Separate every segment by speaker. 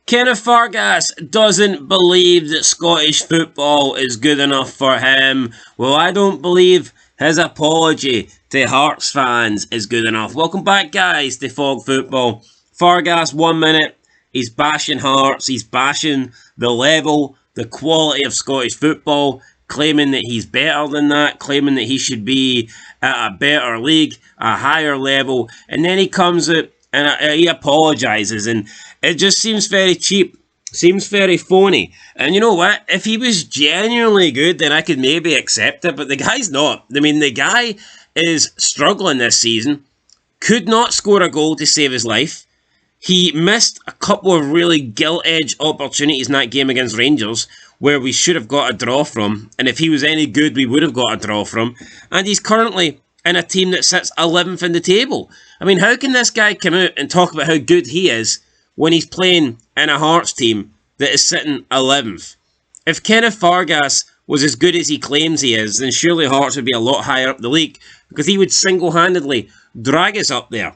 Speaker 1: Kenneth Vargas doesn't believe that Scottish football is good enough for him. Well, I don't believe his apology to Hearts fans is good enough. Welcome back, guys, to Fog Football. Vargas, 1 minute, he's bashing Hearts, he's bashing the level, the quality of Scottish football, claiming that he's better than that, claiming that he should be at a better league, a higher level, and then he comes out and he apologises, and it just seems very cheap, seems very phony. And you know what? If he was genuinely good, then I could maybe accept it, but the guy's not. I mean, the guy is struggling this season, could not score a goal to save his life. He missed a couple of really gilt-edged opportunities in that game against Rangers, where we should have got a draw from, and if he was any good, we would have got a draw from. And he's currently in a team that sits 11th in the table. I mean, how can this guy come out and talk about how good he is when he's playing in a Hearts team that is sitting 11th? If Kenneth Vargas was as good as he claims he is, then surely Hearts would be a lot higher up the league, because he would single-handedly drag us up there.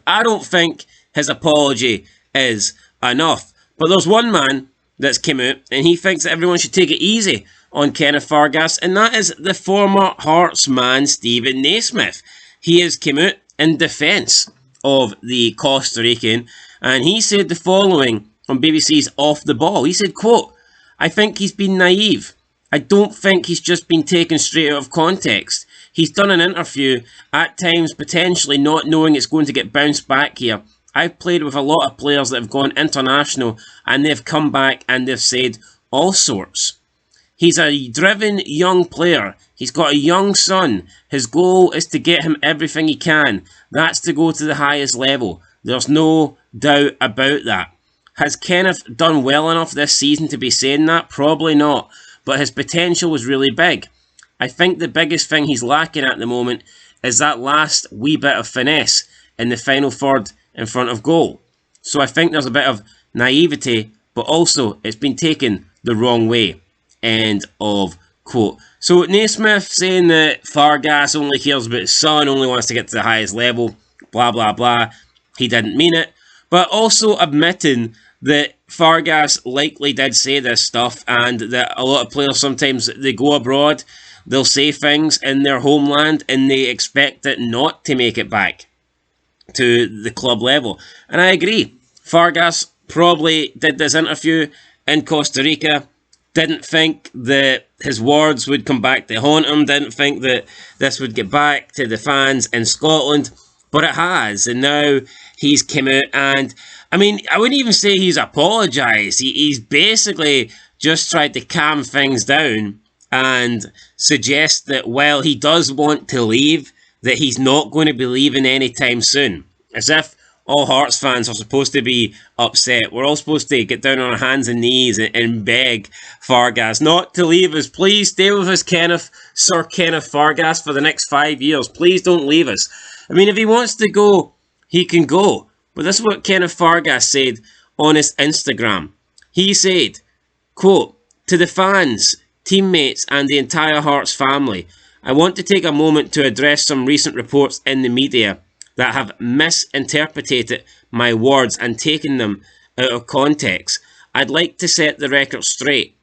Speaker 1: I don't think his apology is enough. But there's one man that's come out, and he thinks that everyone should take it easy on Kenneth Vargas, and that is the former Hearts man, Stephen NAISMITH. He has come out in defence of the Costa Rican, and he said the following on BBC's Off the Ball. He said, quote, "I think he's been naive. I don't think he's just been taken straight out of context. He's done an interview, at times potentially not knowing it's going to get bounced back here. I've played with a lot of players that have gone international and they've come back and they've said all sorts. He's a driven young player. He's got a young son. His goal is to get him everything he can. That's to go to the highest level. There's no doubt about that. Has Kenneth done well enough this season to be saying that? Probably not. But his potential was really big. I think the biggest thing he's lacking at the moment is that last wee bit of finesse in the final third in front of goal. So I think there's a bit of naivety, but also it's been taken the wrong way." End of quote. So NAISMITH saying that Vargas only cares about his son, only wants to get to the highest level, blah blah blah. He didn't mean it. But also admitting that Vargas likely did say this stuff, and that a lot of players sometimes they go abroad, they'll say things in their homeland and they expect it not to make it back to the club level. And I agree. Vargas probably did this interview in Costa Rica, didn't think that his words would come back to haunt him, didn't think that this would get back to the fans in Scotland, but it has, and now he's come out, and I mean, I wouldn't even say he's apologised. He's basically just tried to calm things down and suggest that while he does want to leave, that he's not going to be leaving anytime soon. As if all Hearts fans are supposed to be upset. We're all supposed to get down on our hands and knees and beg Vargas not to leave us. Please stay with us, Sir Kenneth Vargas, for the next 5 years. Please don't leave us. I mean, if he wants to go, he can go. But this is what Kenneth Vargas said on his Instagram. He said, quote, "To the fans, teammates and the entire Hearts family, I want to take a moment to address some recent reports in the media that have misinterpreted my words and taken them out of context. I'd like to set the record straight.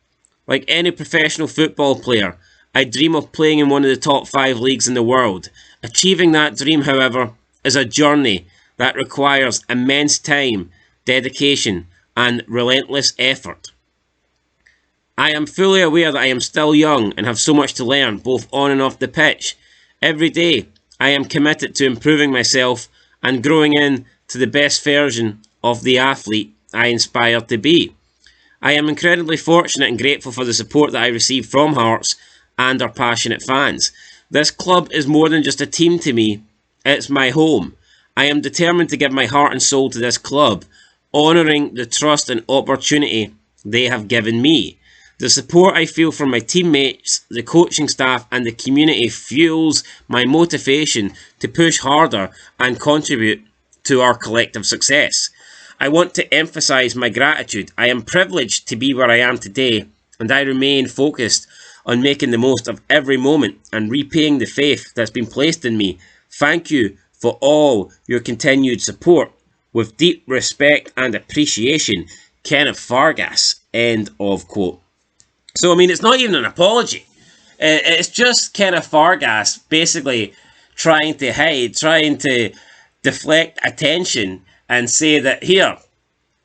Speaker 1: Like any professional football player, I dream of playing in one of the top 5 leagues in the world. Achieving that dream, however, is a journey that requires immense time, dedication, and relentless effort. I am fully aware that I am still young and have so much to learn, both on and off the pitch. Every day, I am committed to improving myself and growing into the best version of the athlete I aspire to be. I am incredibly fortunate and grateful for the support that I receive from Hearts and our passionate fans. This club is more than just a team to me, it's my home. I am determined to give my heart and soul to this club, honouring the trust and opportunity they have given me. The support I feel from my teammates, the coaching staff and the community fuels my motivation to push harder and contribute to our collective success. I want to emphasise my gratitude. I am privileged to be where I am today, and I remain focused on making the most of every moment and repaying the faith that's been placed in me. Thank you for all your continued support. With deep respect and appreciation, Kenneth Vargas, end of quote. So, I mean, it's not even an apology. It's just Kenneth Vargas basically trying to hide, trying to deflect attention and say that, here,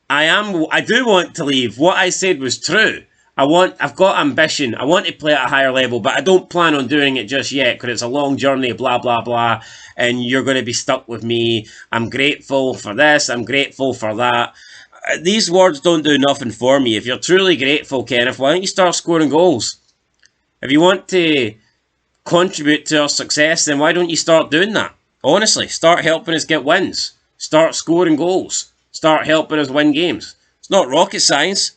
Speaker 1: I do want to leave. What I said was true. I've got ambition. I want to play at a higher level, but I don't plan on doing it just yet because it's a long journey, blah, blah, blah, and you're going to be stuck with me. I'm grateful for this. I'm grateful for that. These words don't do nothing for me. If you're truly grateful, Kenneth, why don't you start scoring goals? If you want to contribute to our success, then why don't you start doing that? Honestly, start helping us get wins. Start scoring goals. Start helping us win games. It's not rocket science.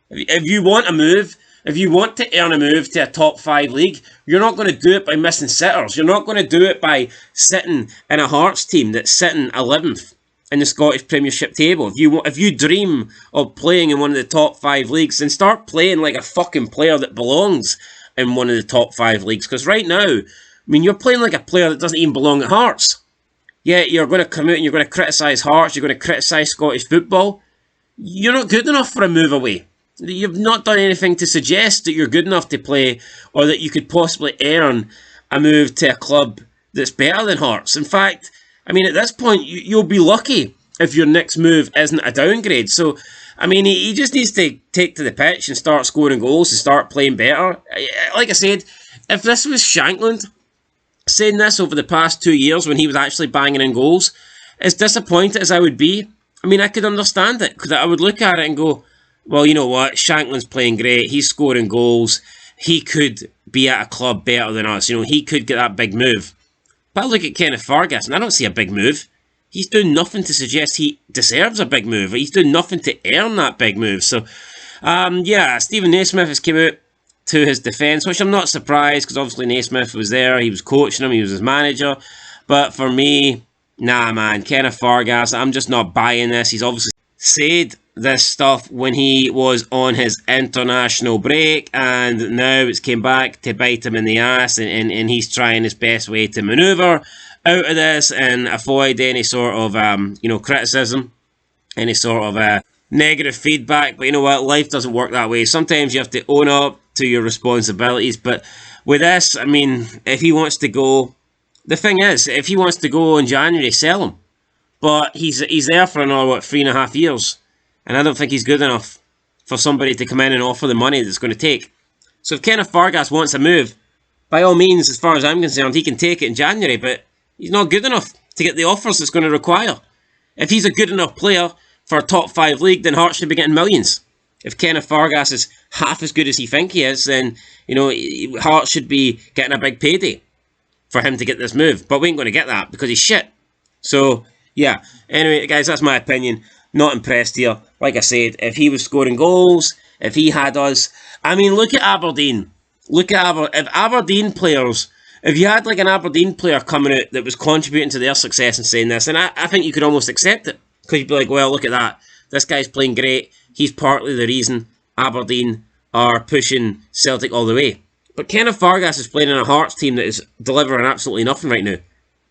Speaker 1: If you want a move, if you want to earn a move to a top 5 league, you're not going to do it by missing sitters. You're not going to do it by sitting in a Hearts team that's sitting 11th in the Scottish Premiership table. If you dream of playing in one of the top 5 leagues, then start playing like a fucking player that belongs in one of the top 5 leagues. Because right now, I mean, you're playing like a player that doesn't even belong at Hearts. Yeah, you're going to come out and you're going to criticise Hearts, you're going to criticise Scottish football. You're not good enough for a move away. You've not done anything to suggest that you're good enough to play or that you could possibly earn a move to a club that's better than Hearts. In fact, I mean, at this point, you'll be lucky if your next move isn't a downgrade. So, I mean, he just needs to take to the pitch and start scoring goals and start playing better. Like I said, if this was Shankland saying this over the past 2 years when he was actually banging in goals, as disappointed as I would be, I mean, I could understand it, because I would look at it and go, well, you know what, Shankland's playing great, he's scoring goals, he could be at a club better than us, you know, he could get that big move. But I look at Kenneth Vargas and I don't see a big move. He's doing nothing to suggest he deserves a big move. He's doing nothing to earn that big move. So, yeah, Stephen NAISMITH has come out to his defence, which I'm not surprised, because obviously NAISMITH was there, he was coaching him, he was his manager. But for me, nah, man, Kenneth Vargas, I'm just not buying this. He's obviously said this stuff when he was on his international break, and now it's came back to bite him in the ass, and he's trying his best way to manoeuvre out of this and avoid any sort of criticism, any sort of negative feedback. But you know what, life doesn't work that way. Sometimes you have to own up to your responsibilities. But with this, I mean, if he wants to go, the thing is, if he wants to go in January, sell him. But he's there for another 3.5 years. And I don't think he's good enough for somebody to come in and offer the money that's going to take. So if Kenneth Vargas wants a move, by all means, as far as I'm concerned, he can take it in January, but he's not good enough to get the offers it's going to require. If he's a good enough player for a top 5 league, then Hearts should be getting millions. If Kenneth Vargas is half as good as he thinks he is, then, you know, Hearts should be getting a big payday for him to get this move. But we ain't going to get that because he's shit. So, yeah. Anyway, guys, that's my opinion. Not impressed here. Like I said, if he was scoring goals, if he had us... I mean, look at Aberdeen. Look at if Aberdeen players... If you had like an Aberdeen player coming out that was contributing to their success and saying this, and I think you could almost accept it. Because you'd be like, well, look at that. This guy's playing great. He's partly the reason Aberdeen are pushing Celtic all the way. But Kenneth Vargas is playing in a Hearts team that is delivering absolutely nothing right now.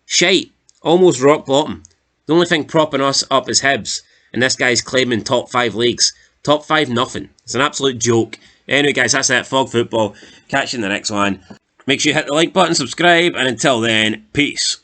Speaker 1: Shite. Almost rock bottom. The only thing propping us up is Hibs. And this guy's claiming top 5 leagues. Top 5 nothing. It's an absolute joke. Anyway, guys, that's it. Fog Football. Catch you in the next one. Make sure you hit the like button, subscribe, and until then, peace.